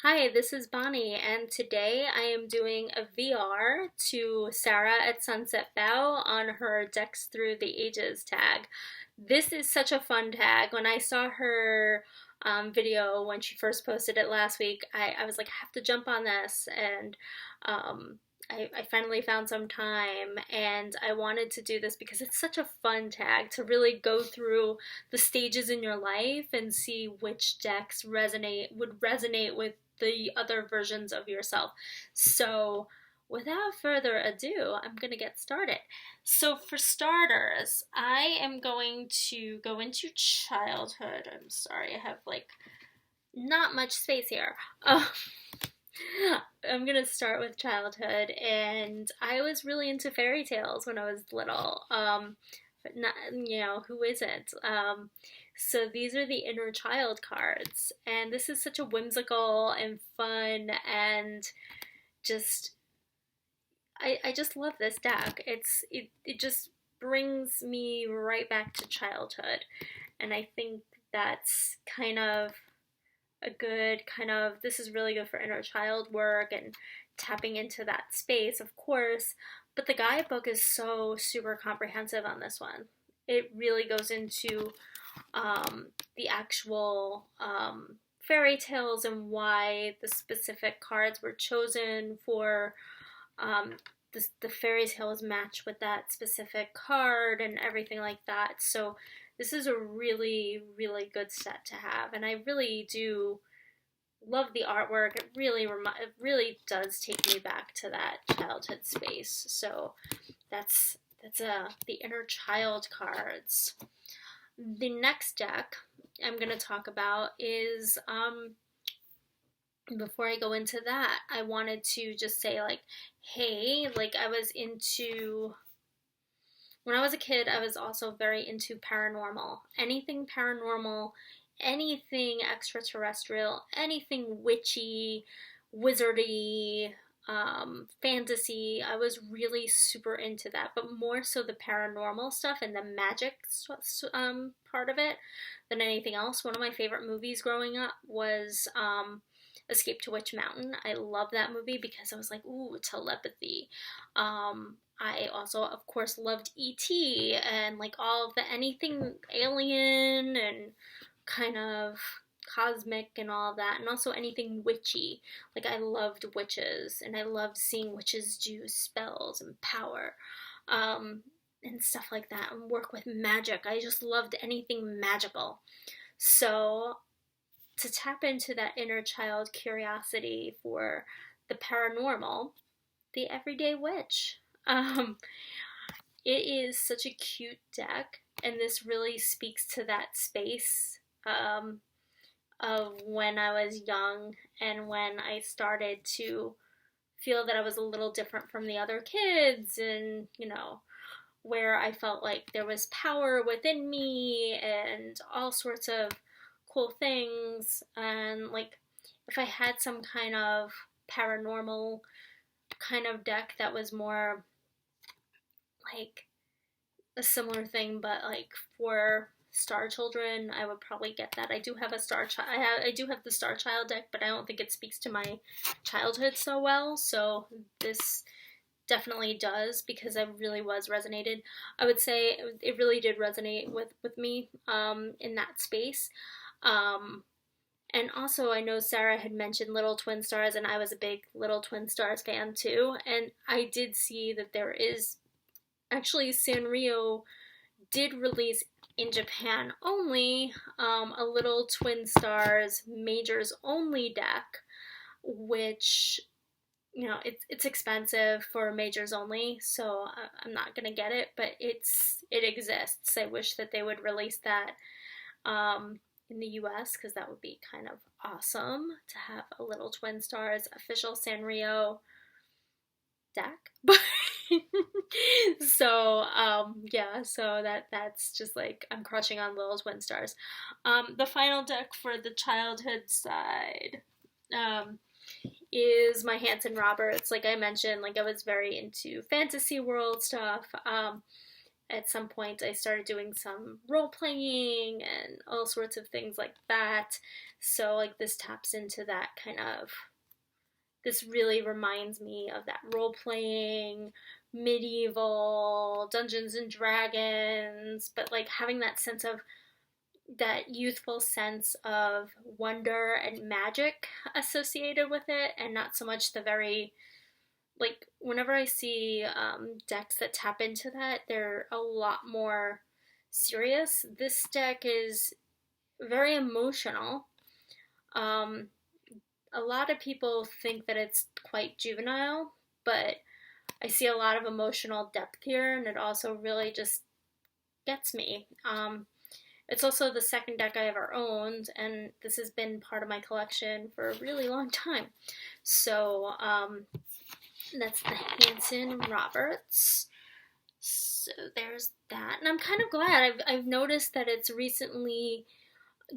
Hi, this is Bonnie, and today I am doing a VR to Sarah at Sunset Bough on her Decks Through the Ages tag. This is such a fun tag. When I saw her video when she first posted it last week, I was like, I have to jump on this, and um, I finally found some time, and I wanted to do this because it's such a fun tag to really go through the stages in your life and see which decks would resonate with the other versions of yourself. So, without further ado, I'm going to get started. So, for starters, I am going to go into childhood. I'm sorry, I have like not much space here. I'm gonna start with childhood, and I was really into fairy tales when I was little. But not, who isn't? So these are the inner child cards, and this is such a whimsical and fun and just I just love this deck. It just brings me right back to childhood, and I think that's kind of a good kind of this is really good for inner child work and tapping into that space, of course. But the guidebook is so super comprehensive on this one. It really goes into the actual fairy tales and why the specific cards were chosen for the fairy tales match with that specific card and everything like that. So this is a really, really good set to have, and I really do love the artwork. It really does take me back to that childhood space. So that's the inner child cards. The next deck I'm going to talk about is before I go into that, I wanted to just say like, hey, like when I was a kid, I was also very into paranormal. Anything paranormal, anything extraterrestrial, anything witchy, wizardy, fantasy. I was really super into that, but more so the paranormal stuff and the magic part of it than anything else. One of my favorite movies growing up was Escape to Witch Mountain. I love that movie because I was like, ooh, telepathy. I also, of course, loved E.T. and like all of the anything alien and kind of cosmic and all of that, and also anything witchy. Like I loved witches, and I loved seeing witches do spells and power, and stuff like that, and work with magic. I just loved anything magical. So to tap into that inner child curiosity for the paranormal, the everyday witch. It is such a cute deck, and this really speaks to that space of when I was young and when I started to feel that I was a little different from the other kids, and where I felt like there was power within me and all sorts of cool things. And like if I had some kind of paranormal kind of deck that was more like a similar thing, but like for Star Children, I would probably get that. I do have a Star Child. I do have the Star Child deck, but I don't think it speaks to my childhood so well. So this definitely does, because I really was resonated. I would say it really did resonate with me in that space. And also, I know Sarah had mentioned Little Twin Stars, and I was a big Little Twin Stars fan too. And I did see that there is actually Sanrio did release in Japan only a Little Twin Stars Majors only deck, which it's expensive for majors only, so I'm not gonna get it, but it exists. I wish that they would release that in the US, because that would be kind of awesome to have a Little Twin Stars official Sanrio deck. But so yeah, so that's just like I'm crushing on Little Twin Stars. The final deck for the childhood side is my Hanson Roberts. Like I mentioned, like I was very into fantasy world stuff, at some point I started doing some role playing and all sorts of things like that. So like this taps into that kind of, this really reminds me of that role playing, medieval, Dungeons and Dragons, but like having that sense of, that youthful sense of wonder and magic associated with it, and not so much the very, like, whenever I see decks that tap into that, they're a lot more serious. This deck is very emotional. A lot of people think that it's quite juvenile, but I see a lot of emotional depth here, and it also really just gets me. It's also the second deck I ever owned, and this has been part of my collection for a really long time. So, that's the Hanson Roberts. So there's that, and I'm kind of glad. I've noticed that it's recently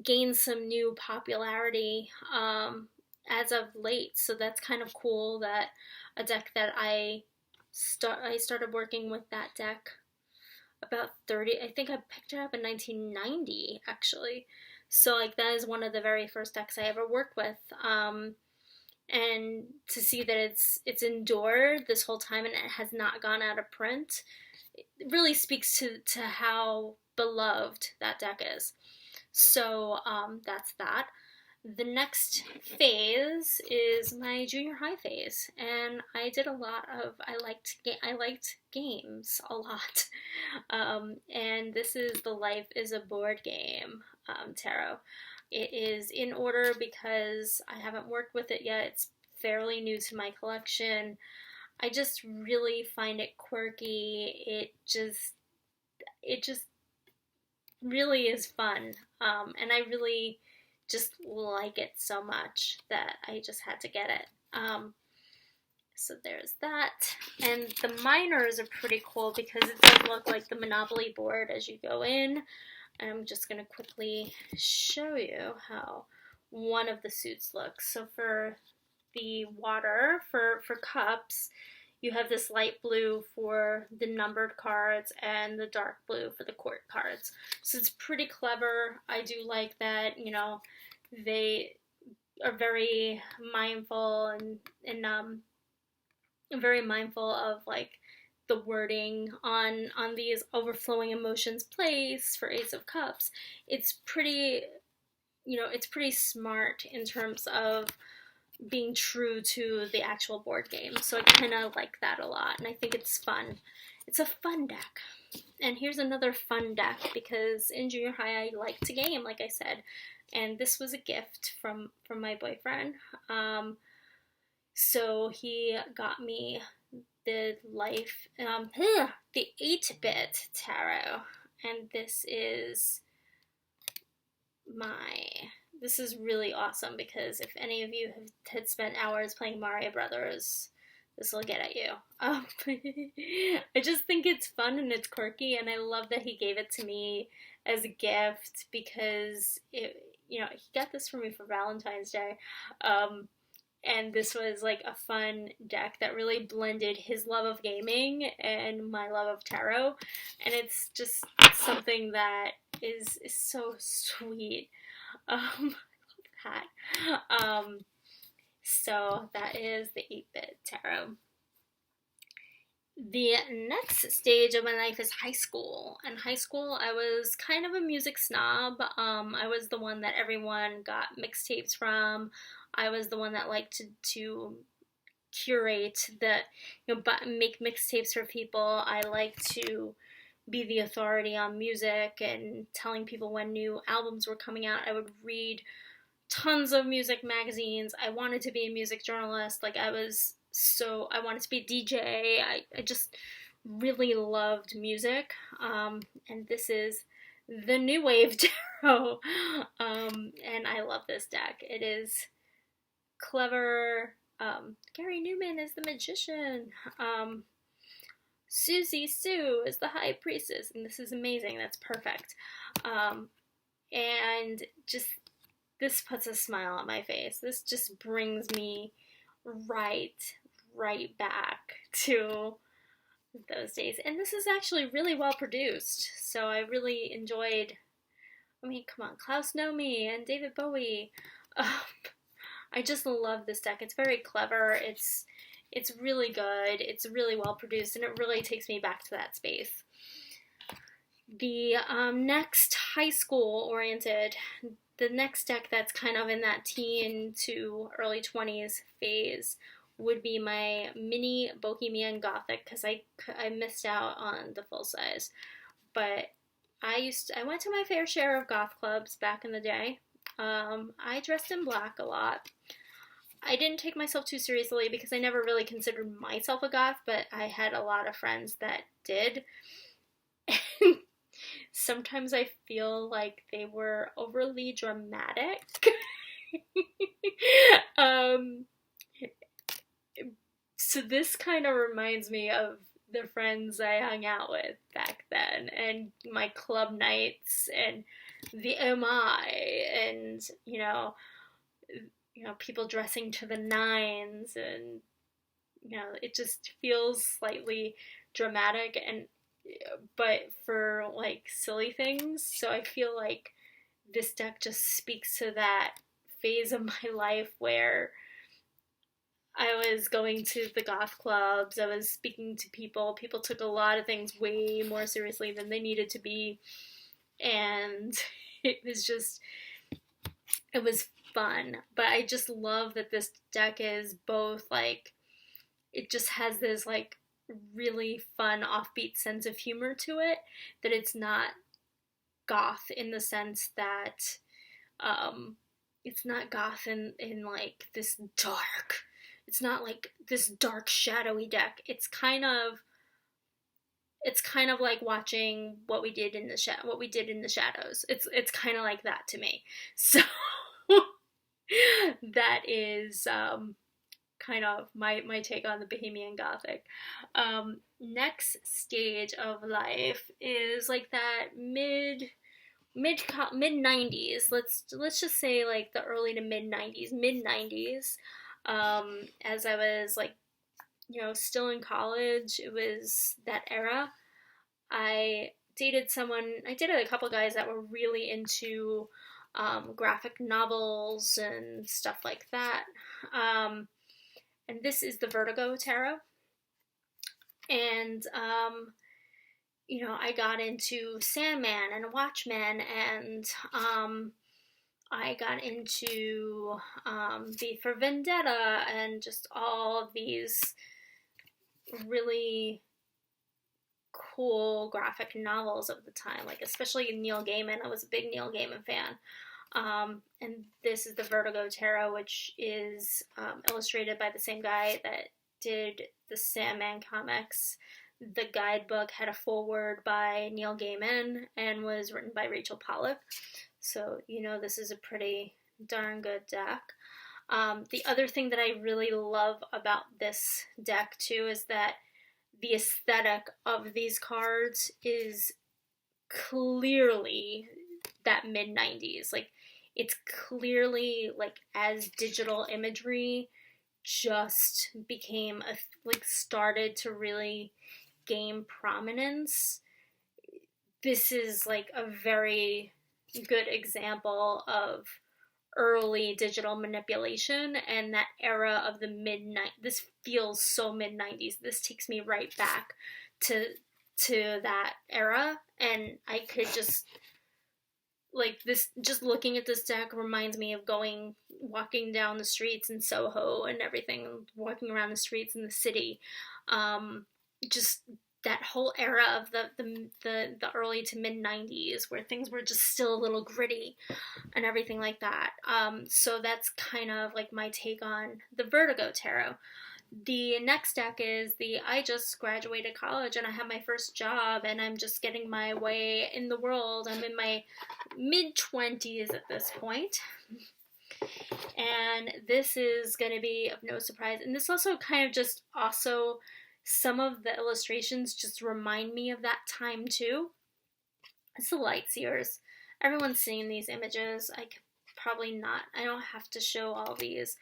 gained some new popularity as of late. So that's kind of cool, that a deck that I started working with that deck about 30, I think I picked it up in 1990 actually. So like that is one of the very first decks I ever worked with. And to see that it's endured this whole time and it has not gone out of print, it really speaks to how beloved that deck is. So that's that. The next phase is my junior high phase, and I did a lot of, I liked games a lot, and this is the Life is a Board Game tarot. It is in order because I haven't worked with it yet. It's fairly new to my collection. I just really find it quirky. It just really is fun, and I really just like it so much that I just had to get it. So there's that. And the minors are pretty cool because it does look like the Monopoly board as you go in. And I'm just going to quickly show you how one of the suits looks. So for the water, for cups, you have this light blue for the numbered cards and the dark blue for the court cards. So it's pretty clever. I do like that, you know, they are very mindful and very mindful of like the wording on these overflowing emotions place for Ace of Cups. It's pretty, you know, it's pretty smart in terms of being true to the actual board game. So I kind of like that a lot, and I think it's fun. It's a fun deck. And here's another fun deck, because in junior high I liked to game, like I said, and this was a gift from my boyfriend. So he got me the the 8-bit tarot, and this is really awesome, because if any of you had spent hours playing Mario Brothers, this will get at you. I just think it's fun and it's quirky, and I love that he gave it to me as a gift, because he got this for me for Valentine's Day. And this was like a fun deck that really blended his love of gaming and my love of tarot. And it's just something that is so sweet. I love that. So that is the 8-bit tarot. The next stage of my life is high school. In high school, I was kind of a music snob. I was the one that everyone got mixtapes from. I was the one that liked to curate make mixtapes for people. I liked to be the authority on music and telling people when new albums were coming out. I would read tons of music magazines. I wanted to be a music journalist. I wanted to be a DJ. I just really loved music. And this is the New Wave Tarot. And I love this deck. It is clever. Gary Newman is the magician. Susie Sue is the high priestess. And this is amazing. That's perfect. And just, this puts a smile on my face. This just brings me right back to those days. And this is actually really well produced, so I really enjoyed. I mean, come on, Klaus Nomi and David Bowie. I just love this deck. It's very clever. It's really good. It's really well produced, and it really takes me back to that space. The next high school oriented, the next deck that's kind of in that teen to early 20s phase would be my mini Bohemian Gothic, because I missed out on the full size. But I went to my fair share of goth clubs back in the day. I dressed in black a lot. I didn't take myself too seriously because I never really considered myself a goth, but I had a lot of friends that did. And sometimes I feel like they were overly dramatic. So this kind of reminds me of the friends I hung out with back then, and my club nights, and the MI, and people dressing to the nines, and it just feels slightly dramatic, and but for like silly things. So I feel like this deck just speaks to that phase of my life where I was going to the goth clubs, I was speaking to people took a lot of things way more seriously than they needed to be, and it was fun. But I just love that this deck is both like, it just has this like really fun offbeat sense of humor to it, that it's not goth in the sense that it's not goth in like this dark, it's not like this dark shadowy deck. It's kind of like watching what we did in the shadows. It's kind of like that to me. So that is kind of my take on the Bohemian Gothic. Next stage of life is like that mid 90s. Let's just say like the early to mid 90s. As I was like, still in college, it was that era. I dated a couple guys that were really into graphic novels and stuff like that. And this is the Vertigo Tarot. And, I got into Sandman and Watchmen, and I got into V for Vendetta, and just all of these really cool graphic novels of the time, like especially Neil Gaiman. I was a big Neil Gaiman fan. And this is the Vertigo Tarot, which is illustrated by the same guy that did the Sandman comics. The guidebook had a foreword by Neil Gaiman and was written by Rachel Pollack. So, this is a pretty darn good deck. The other thing that I really love about this deck, too, is that the aesthetic of these cards is clearly that mid-90s. Like, it's clearly, like, as digital imagery just became, started to really gain prominence. This is, like, a very good example of early digital manipulation, and that era of the mid-90s. This feels so mid-90s. This takes me right back to that era, and I could just, like, this, just looking at this deck reminds me of walking down the streets in Soho and everything, walking around the streets in the city. Just that whole era of the early to mid 90s, where things were just still a little gritty and everything like that. So that's kind of like my take on the Vertigo Tarot. The next deck is I just graduated college and I have my first job and I'm just getting my way in the world. I'm in my mid-20s at this point. And this is going to be of no surprise. And this also kind of just also, some of the illustrations just remind me of that time too. It's the Light Seers. Everyone's seen these images. I don't have to show all these.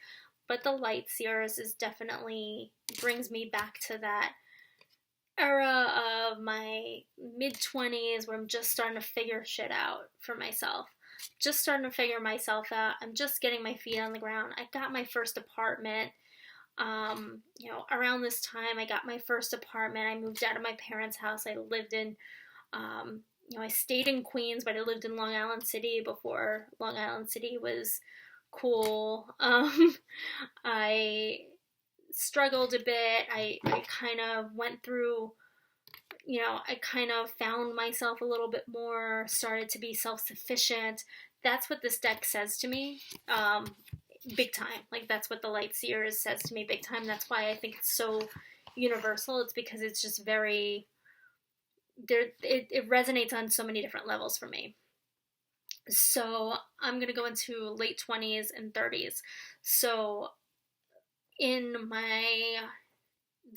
But the Light Seers is definitely brings me back to that era of my mid-20s where I'm just starting to figure shit out for myself. Just starting to figure myself out. I'm just getting my feet on the ground. I got my first apartment. Around this time, I got my first apartment. I moved out of my parents' house. I lived in, I stayed in Queens, but I lived in Long Island City before Long Island City was cool. I struggled a bit. I kind of went through, I kind of found myself a little bit more, started to be self-sufficient. That's what this deck says to me. Big time. Like, that's what the Light Seers says to me, big time. That's why I think it's so universal. It's because it's just very, it resonates on so many different levels for me. So I'm going to go into late 20s and 30s. So the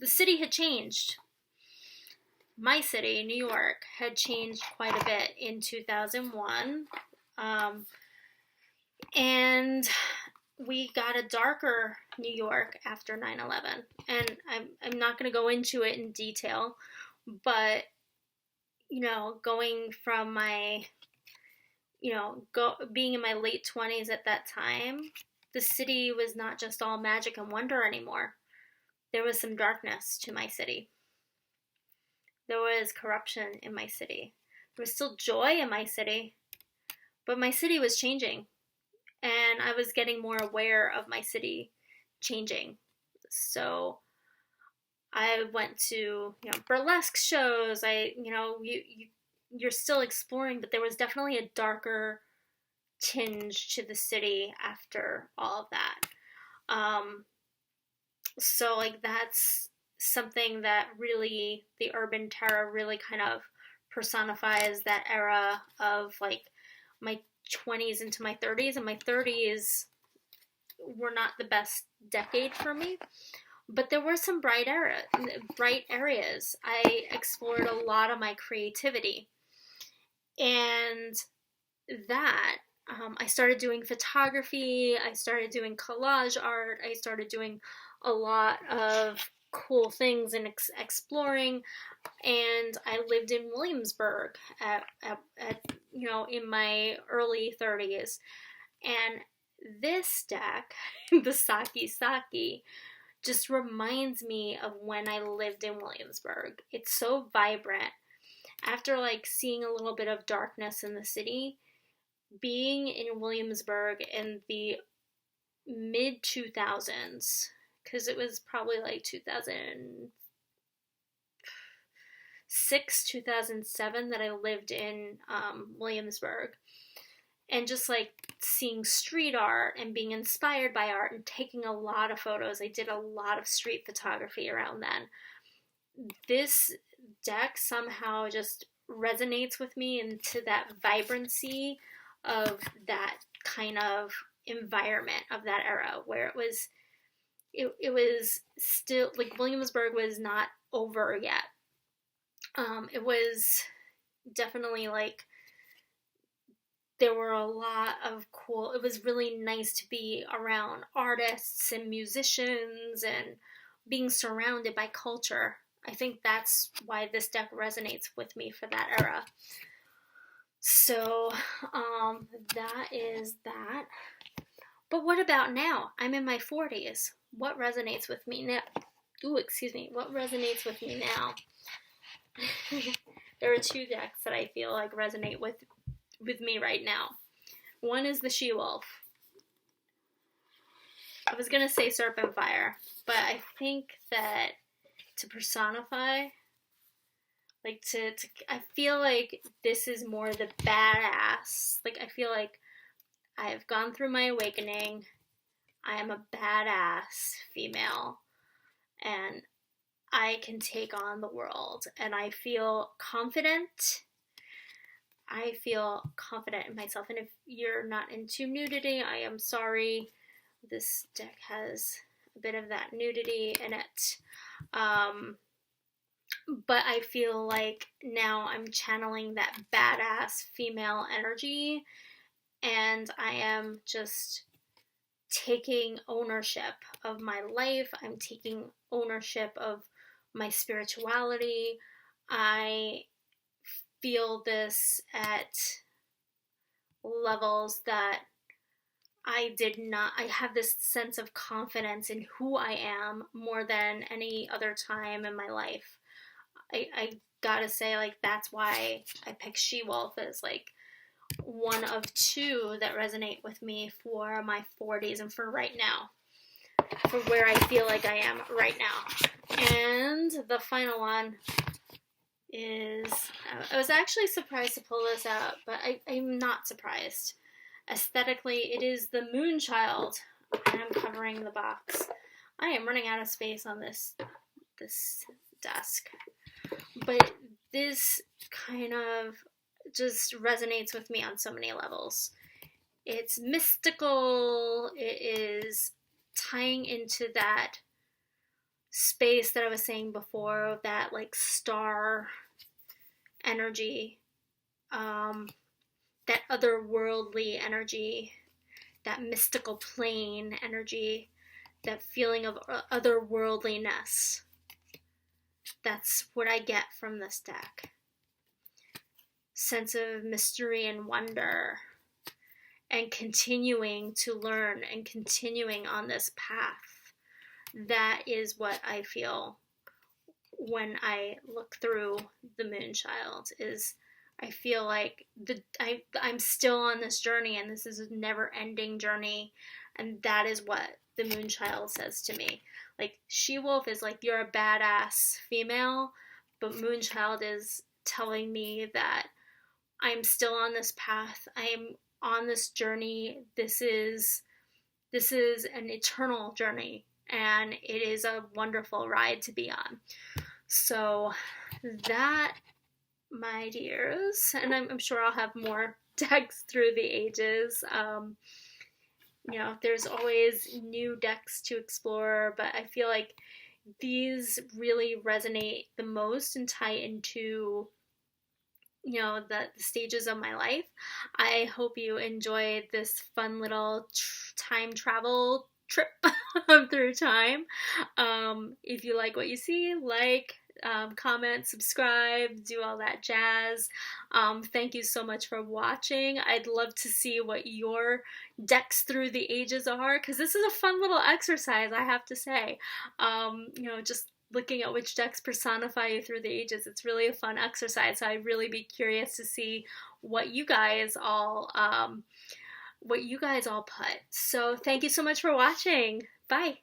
city had changed. My city, New York, had changed quite a bit in 2001. And we got a darker New York after 9/11. And I'm not going to go into it in detail, but, going from my, being in my late 20s at that time, the city was not just all magic and wonder anymore. There was some darkness to my city. There was corruption in my city. There was still joy in my city, but my city was changing. And I was getting more aware of my city changing. So I went to, burlesque shows. You're still exploring, but there was definitely a darker tinge to the city after all of that. So that's something that really, the Urban Tarot really kind of personifies that era of my 20s into my 30s, and my 30s were not the best decade for me, but there were some bright areas. I explored a lot of my creativity, and that I started doing photography, I started doing collage art, I started doing a lot of cool things and exploring. And I lived in Williamsburg in my early 30s. And this deck, the Sakki-Sakki, just reminds me of when I lived in Williamsburg. It's so vibrant. After seeing a little bit of darkness in the city, being in Williamsburg in the mid 2000s, because it was probably 2006, 2007 that I lived in Williamsburg, and just seeing street art and being inspired by art and taking a lot of photos. I did a lot of street photography around then. This deck somehow just resonates with me into that vibrancy of that kind of environment of that era, where it was still Williamsburg was not over yet. It was definitely there were a lot of cool, it was really nice to be around artists and musicians and being surrounded by culture. I think that's why this deck resonates with me for that era. So, that is that. But what about now? I'm in my 40s. What resonates with me now? What resonates with me now? There are two decks that I feel resonate with me right now. One is the She-Wolf. I was going to say Serpent Fire, but I think that to personify, I feel this is more the badass. I feel I have gone through my awakening. I am a badass female, and I can take on the world, and I feel confident. I feel confident in myself, and if you're not into nudity, I am sorry. This deck has a bit of that nudity in it. But I feel now I'm channeling that badass female energy, and I am just taking ownership of my life. I'm taking ownership of my spirituality. I feel this at levels that I have this sense of confidence in who I am more than any other time in my life. I gotta say, like, that's why I picked She-Wolf as, like, one of two that resonate with me for my 40s and for right now, for where I feel like I am right now. And the final one is, I was actually surprised to pull this out, but I'm not surprised. Aesthetically, it is the Moonchild, and I'm covering the box. I am running out of space on this desk, but this kind of just resonates with me on so many levels. It's mystical. It is tying into that space that I was saying before, that like star energy, that otherworldly energy, that mystical plane energy, that feeling of otherworldliness. That's what I get from this deck. Sense of mystery and wonder, and continuing to learn and continuing on this path. That is what I feel when I look through the Moonchild. Is I feel like I'm still on this journey, and this is a never-ending journey, and that is what the Moonchild says to me. Like, She-Wolf is like, you're a badass female, but Moonchild is telling me that I'm still on this path. I am on this journey. This is an eternal journey, and it is a wonderful ride to be on. So that, my dears, and I'm sure I'll have more decks through the ages. There's always new decks to explore, but I feel like these really resonate the most and tie into the stages of my life. I hope you enjoyed this fun little time travel trip through time. If you like what you see, comment, subscribe, do all that jazz. Thank you so much for watching. I'd love to see what your decks through the ages are, because this is a fun little exercise, I have to say. Just looking at which decks personify you through the ages. It's really a fun exercise, so I'd really be curious to see what you guys all put. So thank you so much for watching. Bye.